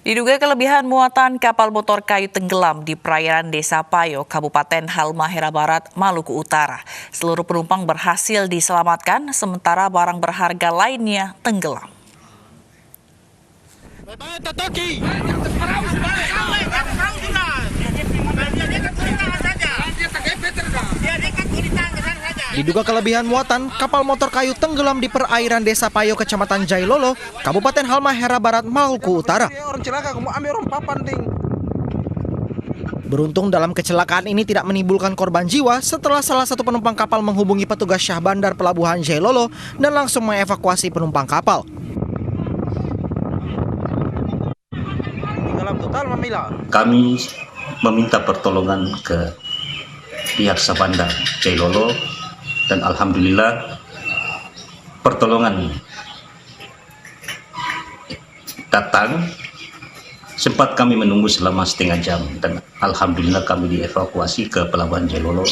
Diduga kelebihan muatan kapal motor kayu tenggelam di perairan Desa Payo, Kabupaten Halmahera Barat, Maluku Utara. Seluruh penumpang berhasil diselamatkan, sementara barang berharga lainnya tenggelam. Diduga kelebihan muatan, kapal motor kayu tenggelam di perairan Desa Payo, Kecamatan Jailolo, Kabupaten Halmahera Barat, Maluku Utara. Beruntung dalam kecelakaan ini tidak menimbulkan korban jiwa setelah salah satu penumpang kapal menghubungi petugas Syah Bandar Pelabuhan Jailolo dan langsung mengevakuasi penumpang kapal. Kami meminta pertolongan ke pihak Syah Bandar Jailolo dan alhamdulillah pertolongan datang. Sempat kami menunggu selama setengah jam dan alhamdulillah kami dievakuasi ke Pelabuhan Jailolo.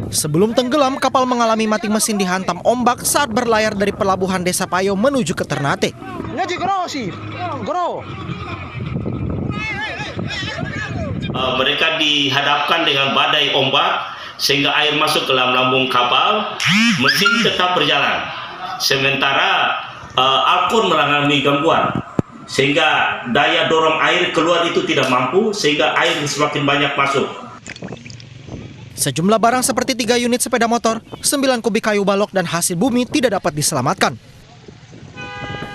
Sebelum tenggelam, kapal mengalami mati mesin dihantam ombak saat berlayar dari Pelabuhan Desa Payo menuju ke Ternate. Mereka dihadapkan dengan badai ombak sehingga air masuk ke dalam lambung kapal, mesin tetap berjalan. Sementara alkun mengalami gangguan sehingga daya dorong air keluar itu tidak mampu sehingga air semakin banyak masuk. Sejumlah barang seperti 3 unit sepeda motor, 9 kubik kayu balok dan hasil bumi tidak dapat diselamatkan.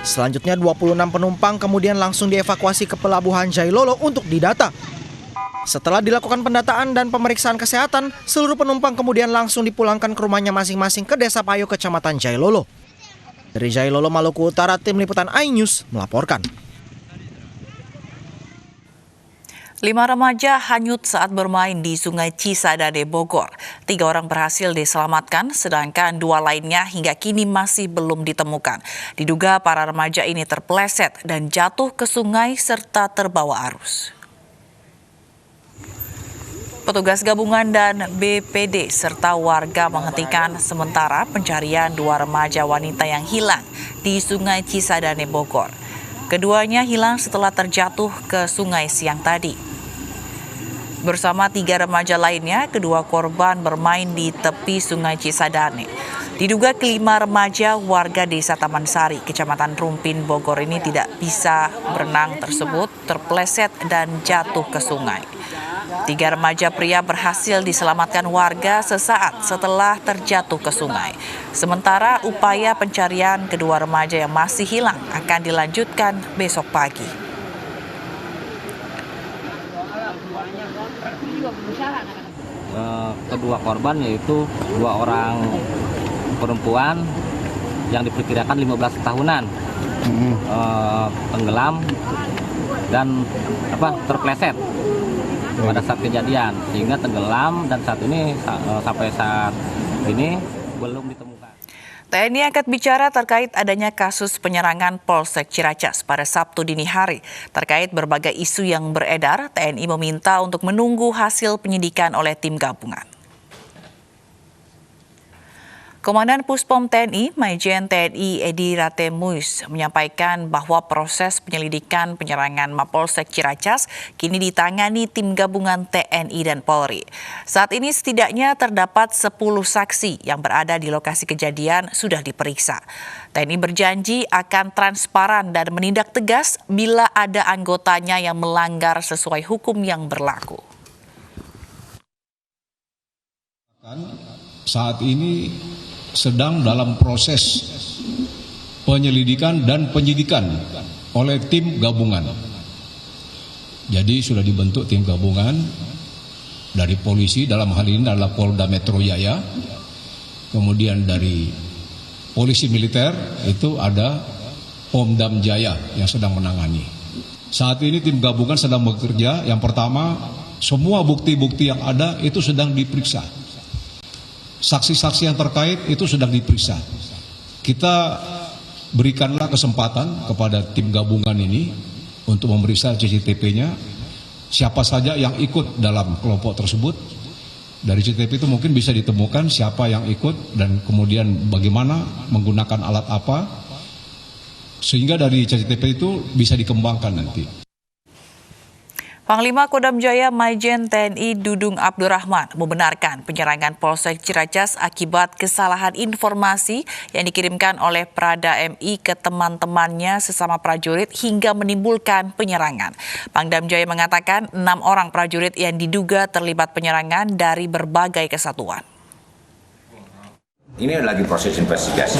Selanjutnya 26 penumpang kemudian langsung dievakuasi ke Pelabuhan Jailolo untuk didata. Setelah dilakukan pendataan dan pemeriksaan kesehatan, seluruh penumpang kemudian langsung dipulangkan ke rumahnya masing-masing ke Desa Payo, Kecamatan Jailolo. Dari Jailolo, Maluku Utara, tim liputan iNews melaporkan. 5 remaja hanyut saat bermain di Sungai Cisadane, Bogor. 3 orang berhasil diselamatkan, sedangkan 2 lainnya hingga kini masih belum ditemukan. Diduga para remaja ini terpeleset dan jatuh ke sungai serta terbawa arus. Petugas gabungan dan BPD serta warga menghentikan sementara pencarian 2 remaja wanita yang hilang di Sungai Cisadane, Bogor. Keduanya hilang setelah terjatuh ke sungai siang tadi. Bersama 3 remaja lainnya, kedua korban bermain di tepi Sungai Cisadane. Diduga kelima remaja warga Desa Taman Sari, Kecamatan Rumpin, Bogor ini tidak bisa berenang tersebut, terpeleset dan jatuh ke sungai. 3 remaja pria berhasil diselamatkan warga sesaat setelah terjatuh ke sungai. Sementara upaya pencarian kedua remaja yang masih hilang akan dilanjutkan besok pagi. Kedua korban yaitu 2 orang perempuan yang diperkirakan 15 tahunan, tenggelam dan terpleset pada saat kejadian sehingga tenggelam dan sampai saat ini belum ditemukan. TNI angkat bicara terkait adanya kasus penyerangan Polsek Ciracas pada Sabtu dini hari. Terkait berbagai isu yang beredar, TNI meminta untuk menunggu hasil penyidikan oleh tim gabungan. Komandan Puspom TNI, Majen TNI Edi Ratemuis, menyampaikan bahwa proses penyelidikan penyerangan Mapolsek Ciracas kini ditangani tim gabungan TNI dan Polri. Saat ini setidaknya terdapat 10 saksi yang berada di lokasi kejadian sudah diperiksa. TNI berjanji akan transparan dan menindak tegas bila ada anggotanya yang melanggar sesuai hukum yang berlaku. Saat ini sedang dalam proses penyelidikan dan penyidikan oleh tim gabungan. Jadi sudah dibentuk tim gabungan dari polisi, dalam hal ini adalah Polda Metro Jaya, kemudian dari polisi militer itu ada Pomdam Jaya yang sedang menangani. Saat ini tim gabungan sedang bekerja. Yang pertama, semua bukti-bukti yang ada itu sedang diperiksa. Saksi-saksi yang terkait itu sedang diperiksa. Kita berikanlah kesempatan kepada tim gabungan ini untuk memeriksa CCTV-nya. Siapa saja yang ikut dalam kelompok tersebut. Dari CCTV itu mungkin bisa ditemukan siapa yang ikut dan kemudian bagaimana menggunakan alat apa. Sehingga dari CCTV itu bisa dikembangkan nanti. Panglima Kodam Jaya Majen TNI Dudung Abdurrahman membenarkan penyerangan Polsek Ciracas akibat kesalahan informasi yang dikirimkan oleh Prada MI ke teman-temannya sesama prajurit hingga menimbulkan penyerangan. Pangdam Jaya mengatakan 6 orang prajurit yang diduga terlibat penyerangan dari berbagai kesatuan. Ini lagi proses investigasi.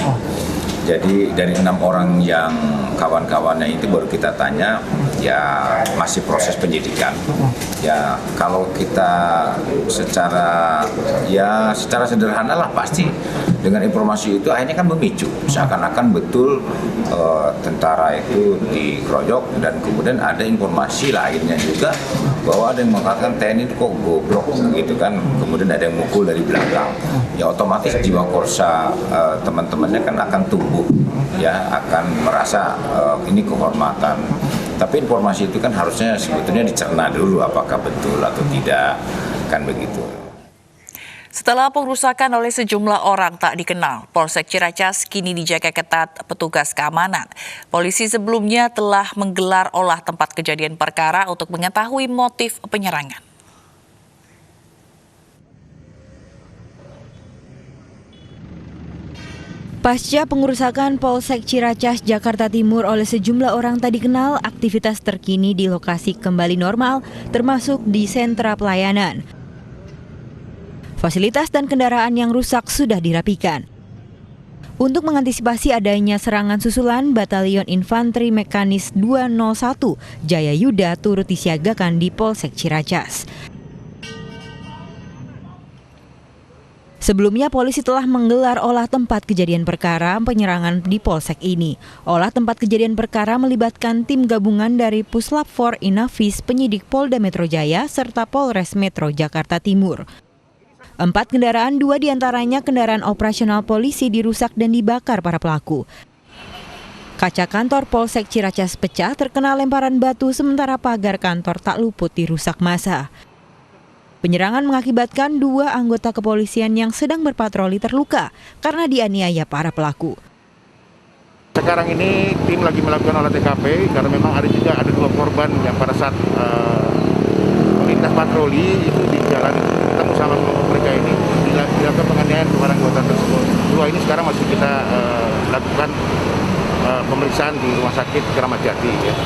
Jadi dari 6 orang yang kawan-kawannya itu baru kita tanya, ya masih proses penyidikan. Ya kalau kita secara sederhana lah pasti dengan informasi itu akhirnya kan memicu. Seakan-akan betul tentara itu dikeroyok dan kemudian ada informasi lainnya juga bahwa ada yang mengatakan TNI itu kok goblok gitu kan. Kemudian ada yang mukul dari belakang. Ya otomatis jiwa korsa teman-temannya kan akan tumbuh, ya akan merasa ini kehormatan. Tapi informasi itu kan harusnya sebetulnya dicerna dulu apakah betul atau tidak, kan begitu. Setelah pengerusakan oleh sejumlah orang tak dikenal, Polsek Ciracas kini dijaga ketat petugas keamanan. Polisi sebelumnya telah menggelar olah tempat kejadian perkara untuk mengetahui motif penyerangan. Pasca pengerusakan Polsek Ciracas, Jakarta Timur oleh sejumlah orang tak dikenal, aktivitas terkini di lokasi kembali normal, termasuk di sentra pelayanan. Fasilitas dan kendaraan yang rusak sudah dirapikan. Untuk mengantisipasi adanya serangan susulan, Batalion Infanteri Mekanis 201 Jaya Yuda turut disiagakan di Polsek Ciracas. Sebelumnya, polisi telah menggelar olah tempat kejadian perkara penyerangan di Polsek ini. Olah tempat kejadian perkara melibatkan tim gabungan dari Puslap 4 Inafis, penyidik Polda Metro Jaya, serta Polres Metro Jakarta Timur. 4 kendaraan, 2 diantaranya kendaraan operasional polisi dirusak dan dibakar para pelaku. Kaca kantor Polsek Ciracas pecah terkena lemparan batu, sementara pagar kantor tak luput dirusak massa. Penyerangan mengakibatkan 2 anggota kepolisian yang sedang berpatroli terluka karena dianiaya para pelaku. Sekarang ini tim lagi melakukan olah TKP karena memang ada 2 korban yang pada saat melintas patroli itu di jalan ketemu sama kelompok mereka ini dilakukan penganiayaan kepada anggota tersebut. 2 ini sekarang masih kita lakukan pemeriksaan di Rumah Sakit Kramat Jati. Ya.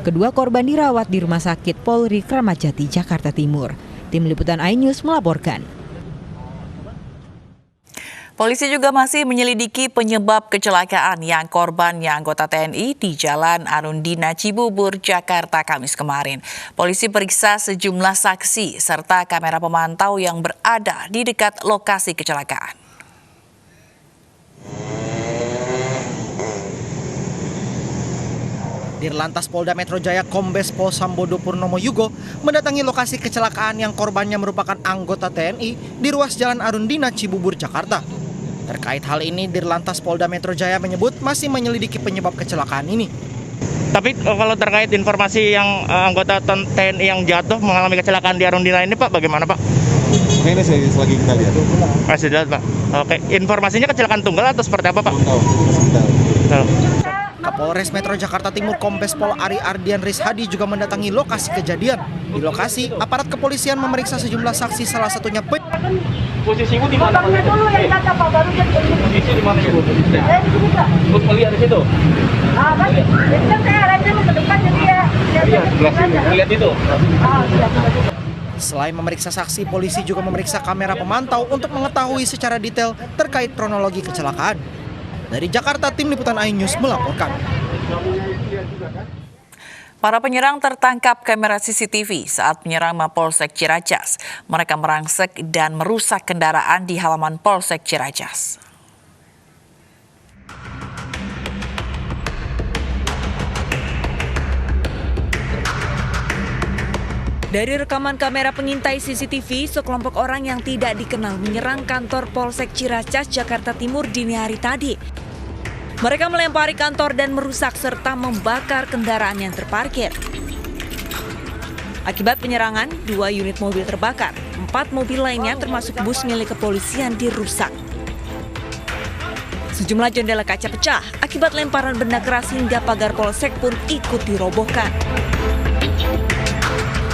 Kedua korban dirawat di Rumah Sakit Polri Kramat Jati, Jakarta Timur. Tim Liputan iNews melaporkan. Polisi juga masih menyelidiki penyebab kecelakaan yang korbannya anggota TNI di Jalan Arundina Cibubur, Jakarta Kamis kemarin. Polisi periksa sejumlah saksi serta kamera pemantau yang berada di dekat lokasi kecelakaan. Dirlantas Polda Metro Jaya Kombes Pol Sambodo Purnomo Yugo mendatangi lokasi kecelakaan yang korbannya merupakan anggota TNI di ruas Jalan Arundina Cibubur, Jakarta. Terkait hal ini, Dirlantas Polda Metro Jaya menyebut masih menyelidiki penyebab kecelakaan ini. Tapi kalau terkait informasi yang anggota TNI yang jatuh mengalami kecelakaan di Arundina ini, Pak, bagaimana, Pak? Ini lagi kita lihat. Masih lihat, Pak. Oke, informasinya kecelakaan tunggal atau seperti apa, Pak? Kapolres Metro Jakarta Timur Kombes Pol Ari Ardian Rishadi juga mendatangi lokasi kejadian. Di lokasi, aparat kepolisian memeriksa sejumlah saksi, salah satunya Posisi Ibu di mana? Dulu yang kata Pak baru posisi di mana Ibu? Di sini. Melihat di situ. Kan saya arahnya ke depan jadi ya. Iya, sebelah sini. Lihat itu. Selain memeriksa saksi, polisi juga memeriksa kamera pemantau untuk mengetahui secara detail terkait kronologi kecelakaan. Dari Jakarta, Tim Liputan iNews melaporkan. Para penyerang tertangkap kamera CCTV saat menyerang Mapolsek Ciracas. Mereka merangsek dan merusak kendaraan di halaman Polsek Ciracas. Dari rekaman kamera pengintai CCTV, sekelompok orang yang tidak dikenal menyerang kantor Polsek Ciracas, Jakarta Timur dini hari tadi. Mereka melempari kantor dan merusak serta membakar kendaraan yang terparkir. Akibat penyerangan, 2 unit mobil terbakar, 4 mobil lainnya termasuk bus milik kepolisian dirusak. Sejumlah jendela kaca pecah akibat lemparan benda keras hingga pagar polsek pun ikut dirobohkan.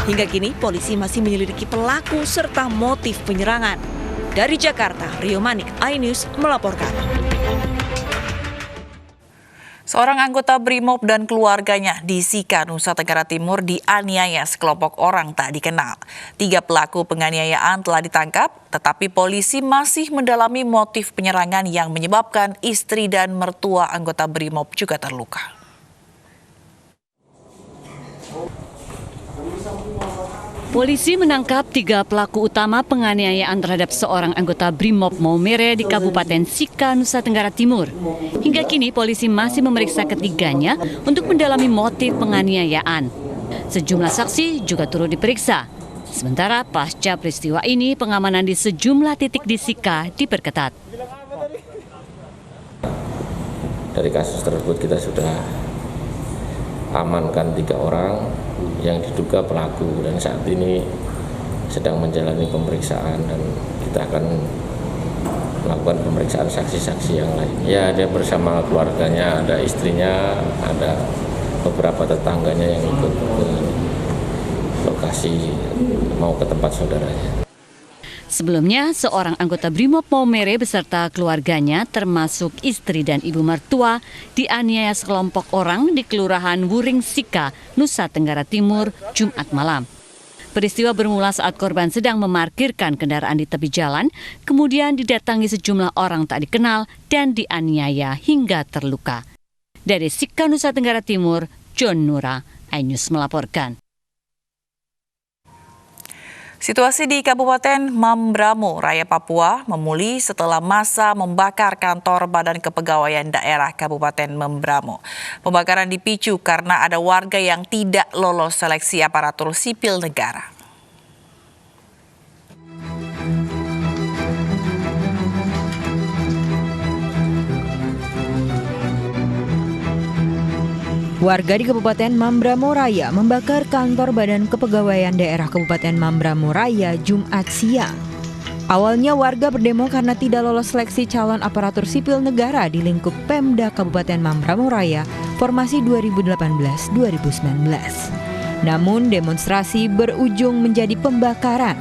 Hingga kini polisi masih menyelidiki pelaku serta motif penyerangan. Dari Jakarta, Rio Manik, iNews melaporkan. Seorang anggota BRIMOB dan keluarganya di Sika, Nusa Tenggara Timur dianiaya sekelompok orang tak dikenal. 3 pelaku penganiayaan telah ditangkap, tetapi polisi masih mendalami motif penyerangan yang menyebabkan istri dan mertua anggota BRIMOB juga terluka. Polisi menangkap 3 pelaku utama penganiayaan terhadap seorang anggota BRIMOB Maumere di Kabupaten Sika, Nusa Tenggara Timur. Hingga kini polisi masih memeriksa ketiganya untuk mendalami motif penganiayaan. Sejumlah saksi juga turut diperiksa. Sementara pasca peristiwa ini, pengamanan di sejumlah titik di Sika diperketat. Dari kasus tersebut kita sudah amankan 3 orang yang diduga pelaku dan saat ini sedang menjalani pemeriksaan dan kita akan melakukan pemeriksaan saksi-saksi yang lain. Ya, dia bersama keluarganya, ada istrinya, ada beberapa tetangganya yang ikut ke lokasi mau ke tempat saudaranya. Sebelumnya, seorang anggota BRIMOB Maumere beserta keluarganya termasuk istri dan ibu mertua dianiaya sekelompok orang di Kelurahan Wuring Sika, Nusa Tenggara Timur, Jumat malam. Peristiwa bermula saat korban sedang memarkirkan kendaraan di tepi jalan, kemudian didatangi sejumlah orang tak dikenal dan dianiaya hingga terluka. Dari Sika, Nusa Tenggara Timur, John Nura, iNews melaporkan. Situasi di Kabupaten Mambramo Raya, Papua memulih setelah massa membakar kantor Badan Kepegawaian Daerah Kabupaten Mambramo. Pembakaran dipicu karena ada warga yang tidak lolos seleksi aparatur sipil negara. Warga di Kabupaten Mambramo Raya membakar kantor Badan Kepegawaian Daerah Kabupaten Mambramo Raya Jumat siang. Awalnya warga berdemo karena tidak lolos seleksi calon aparatur sipil negara di lingkup Pemda Kabupaten Mambramo Raya formasi 2018-2019. Namun demonstrasi berujung menjadi pembakaran.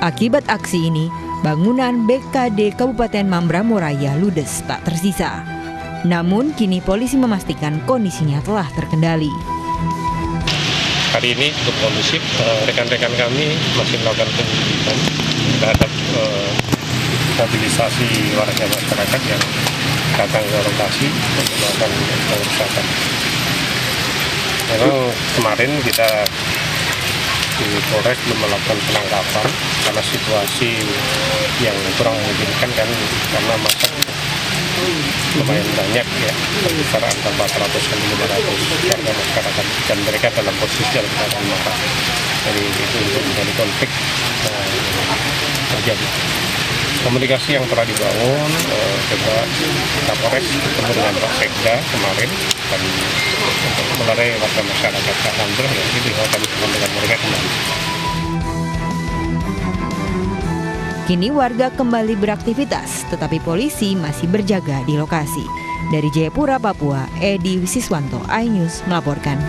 Akibat aksi ini, bangunan BKD Kabupaten Mambramo Raya ludes tak tersisa. Namun kini polisi memastikan kondisinya telah terkendali. Hari ini cukup kondusif, rekan-rekan kami masih melakukan penyelidikan terhadap mobilisasi warga masyarakat yang datang ke lokasi untuk melakukan pengerusakan. Memang kemarin kita di Polres belum melakukan penangkapan karena situasi yang kurang memungkinkan kan, karena masa lumayan banyak ya, sekitar antara 400 dan 500 warga masyarakat dan mereka dalam posisi dalam keadaan marah. Jadi itu untuk menjadi konflik terjadi. Komunikasi yang telah dibangun, coba Kapolres ketemu dengan Pak Sekda kemarin dan untuk melerai warga masyarakat. Alhamdulillah ya, itu kami ketemu dengan mereka kembali. Kini warga kembali beraktivitas, tetapi polisi masih berjaga di lokasi. Dari Jayapura, Papua, Edi Wisiswanto, iNews melaporkan.